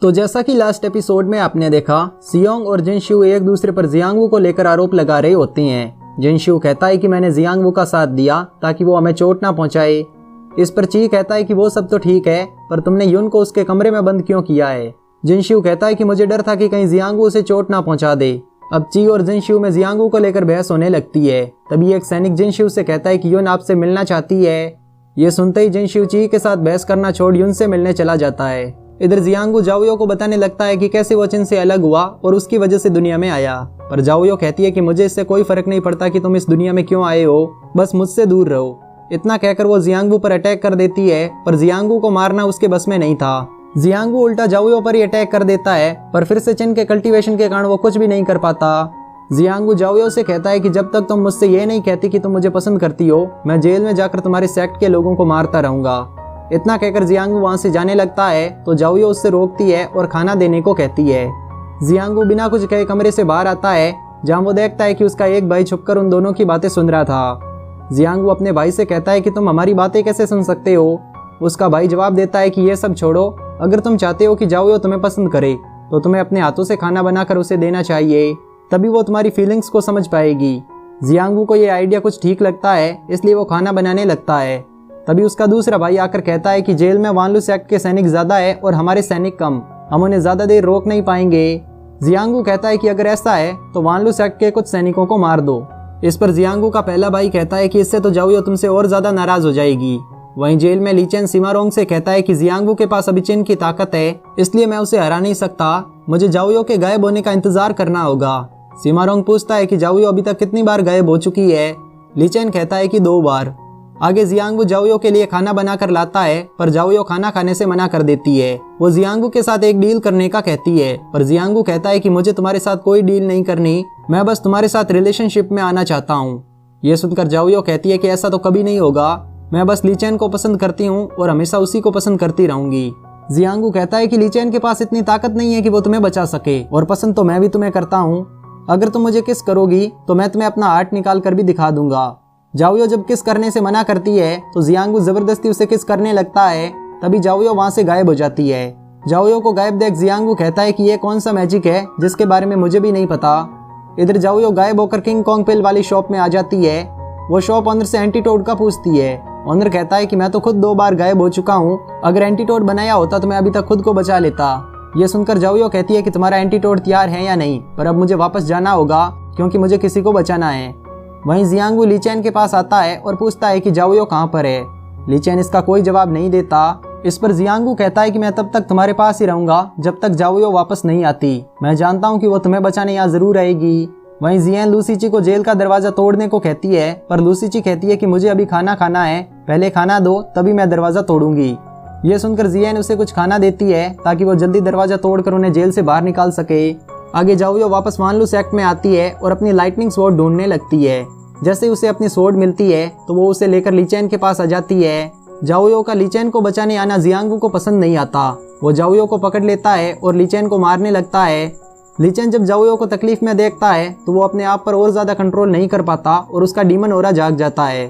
तो जैसा कि लास्ट एपिसोड में आपने देखा, सियोंग और जिनशू एक दूसरे पर जियांगवू को लेकर आरोप लगा रहे होती हैं। जिनशू कहता है कि मैंने जियांगवू का साथ दिया ताकि वो हमें चोट ना पहुंचाए। इस पर ची कहता है कि वो सब तो ठीक है, पर तुमने युन को उसके कमरे में बंद क्यों किया है। जिनशू कहता है कि मुझे डर था कि कहीं जियांगवू उसे चोट ना पहुंचा दे। अब ची और जिनशू में जियांगवू को लेकर बहस होने लगती है। तभी एक सैनिक जिनशू से कहता है कि युन आपसे मिलना चाहती है। ये सुनते ही जिनशू ची के साथ बहस करना छोड़ युन से मिलने चला जाता है। इधर जियांगवू जाओयो को बताने लगता है कि कैसे वो चिन से अलग हुआ और उसकी वजह से दुनिया में आया। पर जाओयो कहती है कि मुझे इससे कोई फर्क नहीं पड़ता कि तुम इस दुनिया में क्यों आए हो, बस मुझसे दूर रहो। इतना कहकर वो जियांगवू पर अटैक कर देती है, पर जियांगवू को मारना उसके बस में नहीं था। जियांगवू उल्टा जाओयो पर ही अटैक कर देता है, पर फिर से चिन के कल्टीवेशन के कारण वो कुछ भी नहीं कर पाता। जियांगवू जाओयो से कहता है कि जब तक तुम मुझसे ये नहीं कहती कि तुम मुझे पसंद करती हो, मैं जेल में जाकर तुम्हारे सेक्ट के लोगों को मारता रहूंगा। इतना कहकर जियांगवू वहां से जाने लगता है तो जाओयो उससे रोकती है और खाना देने को कहती है। जियांगवू बिना कुछ कहे कमरे से बाहर आता है, जहां वो देखता है कि उसका एक भाई छुपकर उन दोनों की बातें सुन रहा था। जियांगवू अपने भाई से कहता है कि तुम हमारी बातें कैसे सुन सकते हो। उसका भाई जवाब देता है कि ये सब छोड़ो, अगर तुम चाहते हो कि जाओयो तुम्हें पसंद करे तो तुम्हें अपने हाथों से खाना बनाकर उसे देना चाहिए, तभी वो तुम्हारी फीलिंग्स को समझ पाएगी। जियांगवू को ये आइडिया कुछ ठीक लगता है, इसलिए वो खाना बनाने लगता है। तभी उसका दूसरा भाई आकर कहता है कि जेल में वानलू सेक्ट के सैनिक ज्यादा है और हमारे सैनिक कम, हम उन्हें ज्यादा देर रोक नहीं पाएंगे। जियांगवू कहता है कि अगर ऐसा है तो वानलू सेक्ट के कुछ सैनिकों को मार दो। इस पर जियांगवू का पहला भाई कहता है कि इससे तो जाओयो तुमसे और ज्यादा नाराज हो जाएगी। वहीं जेल में लीचेन सिमारोंग से कहता है कि जियांगवू के पास अभी चिन की ताकत है, इसलिए मैं उसे हरा नहीं सकता, मुझे जाओयो के गायब होने का इंतजार करना होगा। सिमारोंग पूछता है कि जाओयो अभी तक कितनी बार गायब हो चुकी है। लीचेन कहता है कि 2 बार। आगे जियांगवू जाओयो के लिए खाना बनाकर लाता है, पर जाओयो खाना खाने से मना कर देती है। वो जियांगवू के साथ एक डील करने का कहती है, पर जियांगवू कहता है कि मुझे तुम्हारे साथ कोई डील नहीं करनी, मैं बस तुम्हारे साथ रिलेशनशिप में आना चाहता हूँ। ये सुनकर जाओयो कहती है कि ऐसा तो कभी नहीं होगा, मैं बस लीचेन को पसंद करती हूँ और हमेशा उसी को पसंद करती रहूंगी। जियांगवू कहता है कि लीचेन के पास इतनी ताकत नहीं है कि वो तुम्हें बचा सके, और पसंद तो मैं भी तुम्हें करता हूँ। अगर तुम मुझे किस करोगी तो मैं तुम्हें अपना हार्ट निकाल कर भी दिखा दूंगा। जाओयो जब किस करने से मना करती है तो जियांगवू जबरदस्ती उसे किस करने लगता है। तभी जाओयो वहां से गायब हो जाती है। जाओयो को गायब देख जियांगवू कहता है कि ये कौन सा मैजिक है जिसके बारे में मुझे भी नहीं पता। इधर जाओयो गायब होकर किंग कॉन्ग पिल वाली शॉप में आ जाती है। वो शॉप ऑनर से एंटीटोड का पूछती है। ऑनर कहता है कि मैं तो खुद 2 बार गायब हो चुका हूँ, अगर एंटीटोड बनाया होता तो मैं अभी तक खुद को बचा लेता। ये सुनकर जाओयो कहती है कि तुम्हारा एंटीटोड तैयार है या नहीं, पर अब मुझे वापस जाना होगा क्योंकि मुझे किसी को बचाना है। वहीं जियांगवू लीचेन के पास आता है और पूछता है कि जाओयो कहाँ पर है। लीचेन इसका कोई जवाब नहीं देता। इस पर जियांगवू कहता है कि मैं तब तक तुम्हारे पास ही रहूंगा जब तक जाओयो वापस नहीं आती। मैं जानता हूँ कि वो तुम्हें बचाने यहाँ जरूर आएगी। वहीं जियान लूसीची को जेल का दरवाजा तोड़ने को कहती है, पर लूसीची कहती है कि मुझे अभी खाना खाना है, पहले खाना दो तभी मैं दरवाजा तोड़ूंगी। ये सुनकर जियान उसे कुछ खाना देती है ताकि वो जल्दी दरवाजा तोड़कर उन्हें जेल से बाहर निकाल सके। आगे जाओयो वापस वानलू सेक्ट में आती है और अपनी लाइटनिंग स्वॉर्ड ढूंढने लगती है। जैसे उसे अपनी स्वॉर्ड मिलती है तो वो उसे लेकर लीचेन के पास आ जाती है। जाओयो का लीचेन को बचाने आना जियांगवू को पसंद नहीं आता। वो जाओयो को पकड़ लेता है और लीचेन को मारने लगता है। लीचेन जब जाओयो को तकलीफ में देखता है तो वो अपने आप पर और ज्यादा कंट्रोल नहीं कर पाता और उसका डीमन ओरा जाग जाता है।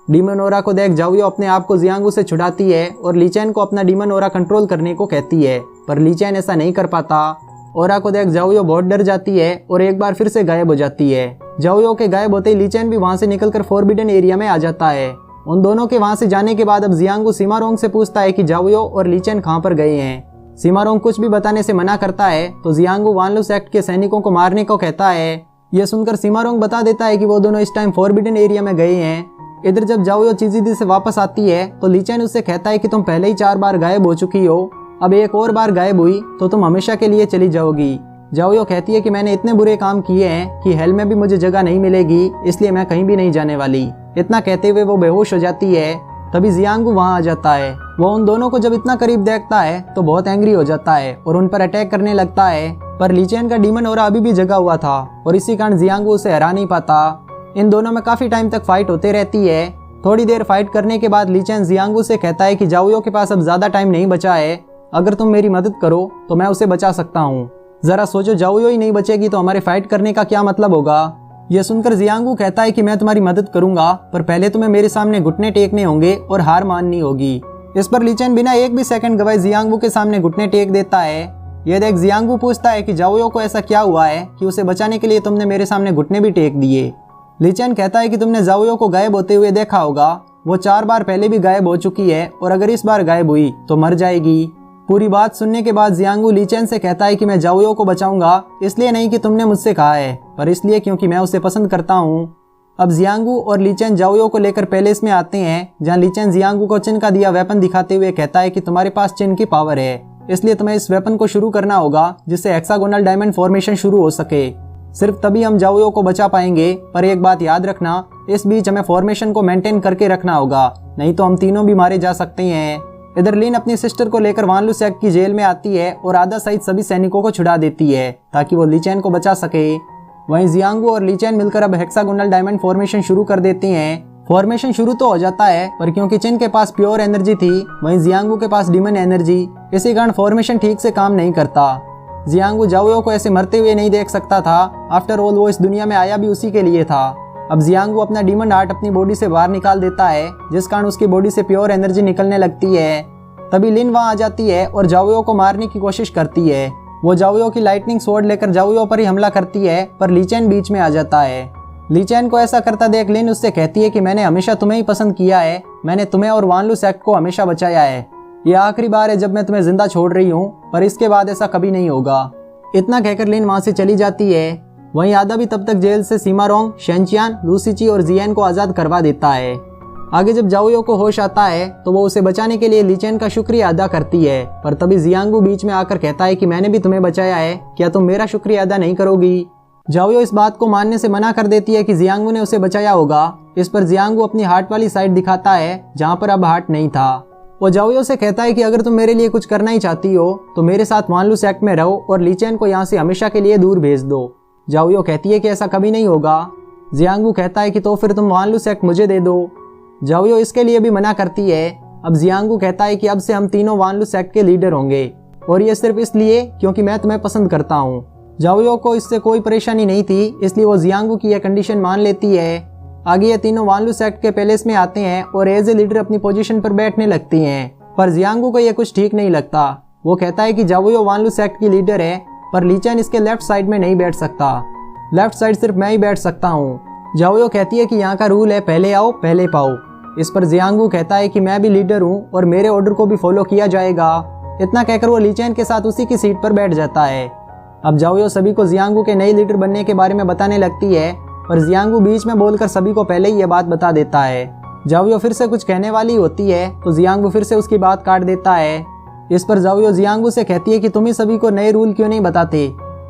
डीमन ओरा को देख जाओयो अपने आप को जियांगवू से छुड़ाती है और लीचेन को अपना डीमन ओरा कंट्रोल करने को कहती है, पर लीचेन ऐसा नहीं कर पाता। ओरा को देख जाओयो बहुत डर जाती है और एक बार फिर से गायब हो जाती है। जाओयो के गायब होते ही लीचेन भी वहां से निकलकर फॉरबिडन एरिया में आ जाता है। उन दोनों के वहां से जाने के बाद अब जियांगवू सिमारोंग से पूछता है कि जाओयो और लीचेन कहां पर गए हैं। सिमारोंग कुछ भी बताने से मना करता है तो जियांगवू वानलू सेक्ट के सैनिकों को मारने को कहता है। यह सुनकर सिमारोंग बता देता है कि वो दोनों इस टाइम फॉरबिडन एरिया में गए हैं। इधर जब जाओयो चिजीदी से वापस आती है तो लीचेन उससे कहता है कि तुम पहले ही 4 बार गायब हो चुकी हो, अब एक और बार गायब हुई तो तुम हमेशा के लिए चली जाओगी। जाओयो कहती है कि मैंने इतने बुरे काम किए हैं कि हेल में भी मुझे जगह नहीं मिलेगी, इसलिए मैं कहीं भी नहीं जाने वाली। इतना कहते हुए वो बेहोश हो जाती है। तभी जियांगवू वहां आ जाता है। वो उन दोनों को जब इतना करीब देखता है तो बहुत एंग्री हो जाता है और उन पर अटैक करने लगता है, पर लीचेन का डीमन ओरा अभी भी जगा हुआ था और इसी कारण जियांगवू उसे हरा नहीं पाता। इन दोनों में काफी टाइम तक फाइट होते रहती है। थोड़ी देर फाइट करने के बाद लीचेन जियांगवू से कहता है कि जाओयो के पास अब ज्यादा टाइम नहीं बचा है, अगर तुम मेरी मदद करो तो मैं उसे बचा सकता हूँ। जरा सोचो, जाओयो ही नहीं बचेगी तो हमारे फाइट करने का क्या मतलब होगा। यह सुनकर जियांगवू कहता है कि मैं तुम्हारी मदद करूंगा, पर पहले तुम्हें मेरे सामने घुटने टेकने होंगे और हार माननी होगी। इस पर लीचेन बिना एक भी सेकंड गवाए जियांगवू के सामने घुटने टेक देता है। ये देख जियांगू पूछता है कि जाओयो को ऐसा क्या हुआ है कि उसे बचाने के लिए तुमने मेरे सामने घुटने भी टेक दिए। ली चेन कहता है कि तुमने जाओयो को गायब होते हुए देखा होगा, वो 4 बार पहले भी गायब हो चुकी है और अगर इस बार गायब हुई तो मर जाएगी। पूरी बात सुनने के बाद जियांगू ली चेन से कहता है कि मैं जाओयो को बचाऊंगा, इसलिए नहीं कि तुमने मुझसे कहा है, पर इसलिए क्योंकि मैं उसे पसंद करता हूँ। अब जियांगू और ली चेन जाओयो को लेकर पैलेस में आते हैं, जहाँ ली चेन जियांगू को चिन का दिया वेपन दिखाते हुए कहता है कि तुम्हारे पास चिन की पावर है, इसलिए तुम्हें इस वेपन को शुरू करना होगा जिससे हेक्सागोनल डायमंड फॉर्मेशन शुरू हो सके। सिर्फ तभी हम जाओयो को बचा पाएंगे, पर एक बात याद रखना, इस बीच हमें फॉर्मेशन को मेंटेन करके रखना होगा, नहीं तो हम तीनों भी मारे जा सकते हैं। इधर लिन अपनी सिस्टर को लेकर वान लू सेक की जेल में आती है और आधा सहित सभी सैनिकों को छुड़ा देती है ताकि वो ली चेन को बचा सके। वहीं जियांगू और ली चेन मिलकर अब हेक्सागोनल डायमंड फॉर्मेशन शुरू कर देते हैं। फॉर्मेशन शुरू तो हो जाता है, पर क्योंकि चिन के पास प्योर एनर्जी थी, वहीं जियांगू के पास डीमन एनर्जी, इसी कारण फॉर्मेशन ठीक से काम नहीं करता। जियांगू जाओयो को ऐसे मरते हुए नहीं देख सकता था, आफ्टर ऑल वो इस दुनिया में आया भी उसी के लिए था। अब जियांगू अपना डीमन हार्ट अपनी बॉडी से बाहर निकाल देता है, जिस कारण उसकी बॉडी से प्योर एनर्जी निकलने लगती है। तभी लिन वहां आ जाती है और जाओयो को मारने की कोशिश करती है। वो जाओयो की लाइटनिंग स्वॉर्ड लेकर जाओयो पर ही हमला करती है, पर ली चेन बीच में आ जाता है। ली चेन को ऐसा करता देख लिन उससे कहती है कि मैंने हमेशा तुम्हें ही पसंद किया है, मैंने तुम्हें और वान लू सेक को हमेशा बचाया है। ये आखिरी बार है जब मैं तुम्हें जिंदा छोड़ रही हूँ, पर इसके बाद ऐसा कभी नहीं होगा। इतना कहकर लिन वहां से चली जाती है। वहीं आदा भी तब तक जेल से सीमारोंग, शेनचियान, लूसीची और जियन को आजाद करवा देता है। आगे जब जाओयो को होश आता है तो वो उसे बचाने के लिए ली चेन का शुक्रिया अदा करती है, पर तभी जियांगू बीच में आकर कहता है कि मैंने भी तुम्हें बचाया है, क्या तुम मेरा शुक्रिया अदा नहीं करोगी। जाओयो इस बात को मानने से मना कर देती है कि जियांगू ने उसे बचाया होगा। इस पर जियांगू अपनी हार्ट वाली साइड दिखाता है जहाँ पर अब हार्ट नहीं था। वो जाओयो से कहता है कि अगर तुम मेरे लिए कुछ करना ही चाहती हो तो मेरे साथ वान लू सेक में रहो और ली चेन को यहाँ से हमेशा के लिए दूर भेज दो। जाओयो कहती है कि ऐसा कभी नहीं होगा। जियांगू कहता है कि तो फिर तुम वान लू सेक मुझे दे दो। जाओयो इसके लिए भी मना करती है। अब जियांगू कहता है कि अब से हम तीनों वान लू सेक के लीडर होंगे, और ये सिर्फ इसलिए क्योंकि मैं तुम्हें पसंद करता हूँ। जाओयो को इससे कोई परेशानी नहीं थी, इसलिए वो जियांगू की यह कंडीशन मान लेती है। आगे ये तीनों वान लू सेक के पैलेस में आते हैं और एज ए लीडर अपनी पोजीशन पर बैठने लगती हैं, पर जियांगू को यह कुछ ठीक नहीं लगता। वो कहता है कि जाओयो वान लू सेक की लीडर है, पर ली चेन इसके लेफ्ट साइड में नहीं बैठ सकता, लेफ्ट साइड सिर्फ मैं ही बैठ सकता हूँ। जाओयो कहती है कि यहाँ का रूल है पहले आओ पहले पाओ। इस पर जियांगू कहता है कि मैं भी लीडर हूँ और मेरे ऑर्डर को भी फॉलो किया जाएगा। इतना कहकर वो ली चेन के साथ उसी की सीट पर बैठ जाता है। अब जाओयो सभी को जियांगू के नए लीडर बनने के बारे में बताने लगती है, पर जियांगू बीच में बोलकर सभी को पहले ही यह बात बता देता है। जाओयो फिर से कुछ कहने वाली होती है तो जियांगू फिर से उसकी बात काट देता है। इस पर जाओयो जियांगू से कहती है कि तुम ही सभी को नए रूल क्यों नहीं बताते।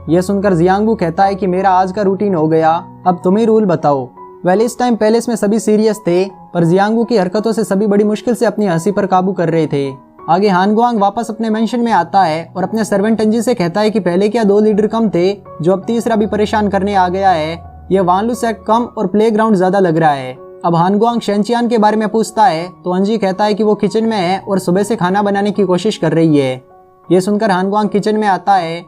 यह सुनकर जियांगू कहता है कि मेरा आज का रूटीन हो गया, अब तुम ही रूल बताओ। इस टाइम पैलेस में सभी सीरियस थे, पर जियांगू की हरकतों से सभी बड़ी मुश्किल से अपनी हंसी पर काबू कर रहे थे। आगे हानगुआंग वापस अपने मेंशन में आता है और अपने सर्वेंट टंजी से कहता है कि पहले क्या 2 लीडर कम थे, जो अब तीसरा भी परेशान करने आ गया है। यह वान लू सेक कम और प्लेग्राउंड ज्यादा लग रहा है। अब हानगुआंग शेनचियान के बारे में पूछता है तो अंजी कहता है कि वो किचन में है और सुबह से खाना बनाने की कोशिश कर रही है। ये सुनकर हानगुआंग किचन में आता है।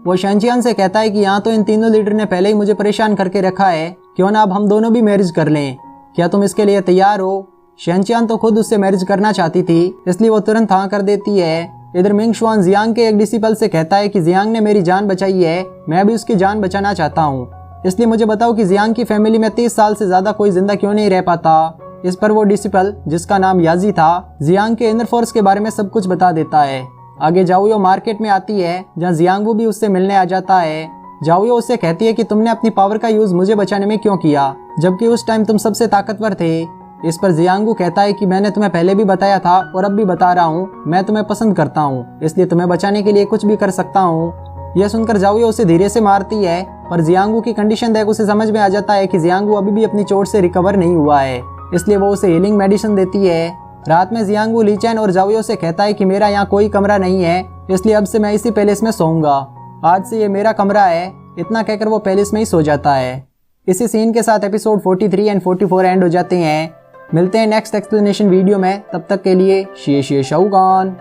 वो शेनचियान से कहता है कि यहाँ तो इन तीनों लीडर ने पहले ही मुझे परेशान करके रखा है, क्यों ना अब हम दोनों भी मैरिज कर लें, क्या तुम इसके लिए तैयार हो। शेनचियान तो खुद उससे मैरिज करना चाहती थी, इसलिए वो तुरंत हाँ कर देती है। इधर मिंग शुआन जियांग के एक डिसिपल से कहता है कि जियांग ने मेरी जान बचाई है, मैं भी उसकी जान बचाना चाहता हूँ, इसलिए मुझे बताओ कि जियांग की फैमिली में 30 साल से ज्यादा कोई जिंदा क्यों नहीं रह पाता। इस पर वो डिसिपल, जिसका नाम याजी था, जियांग के इनर फोर्स के बारे में सब कुछ बता देता है। आगे जाओयो मार्केट में आती है, जहाँ जियांगू भी उससे मिलने आ जाता है। जाओयो उससे कहती है कि तुमने अपनी पावर का यूज मुझे बचाने में क्यों किया, जबकि उस टाइम तुम सबसे ताकतवर थे। इस पर जियांगू कहता है कि मैंने तुम्हें पहले भी बताया था और अब भी बता रहा हूँ, मैं तुम्हें पसंद करता हूँ, इसलिए तुम्हें बचाने के लिए कुछ भी कर सकता हूँ। यह सुनकर जाओयो उसे धीरे से मारती है, पर जियांगू की कंडीशन देख उसे समझ में आ जाता है कि जियांगू अभी भी अपनी चोट से रिकवर नहीं हुआ है, इसलिए वो उसे हीलिंग मेडिसिन देती है। रात में जियांगू ली चेन और जाओयो से कहता है कि मेरा यहाँ कोई कमरा नहीं है, इसलिए अब से मैं इसी पैलेस में सोऊंगा, आज से ये मेरा कमरा है। इतना कहकर वो पैलेस में ही सो जाता है। इसी सीन के साथ एपिसोड 43 एंड 44 एंड हो जाते हैं। मिलते हैं नेक्स्ट एक्सप्लेनेशन वीडियो में, तब तक के लिए शिए शिए शाओगान।